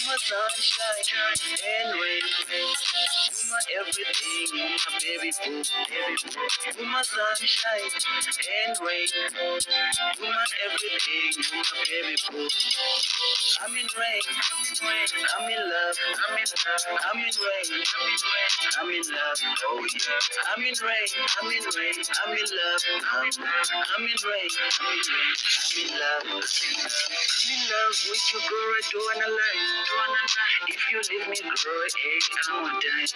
my sunshine and rain. You my everything, you my baby boo, baby boo. You my sunshine and rain. You my everything, you my baby boo. I'm in rain, I'm in love, I'm in rain, I'm in love, oh yeah. I'm in rain, I'm in rain, I'm in love, I'm in rain, I'm in love, I'm in love with you, girl. I don't wanna lie. If you leave me, girl, hey, I won't die.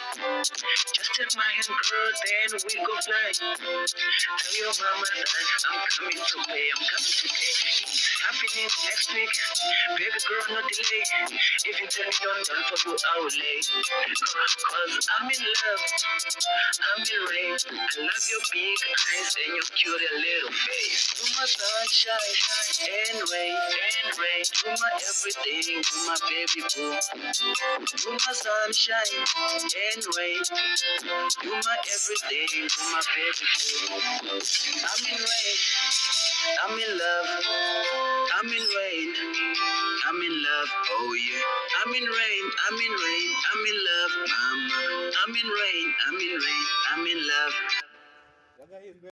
Just take my hand, girl, then we go fly. Tell your mama that I'm coming to pay, I'm coming to pay. It's happening next week, baby girl, no delay. If you tell me you're done for you, I will lay. Cause I'm in love, I'm in rain. I love your big eyes and your cute little face. You my sunshine and rain, you my everything, you my baby boo. You my sunshine and rain, you my everything, you my baby boo. I'm in rain, I'm in love, I'm in rain, I'm in love, oh yeah. I'm in rain, I'm in rain, I'm in love, mama. I'm in rain, I'm in rain, I'm in love.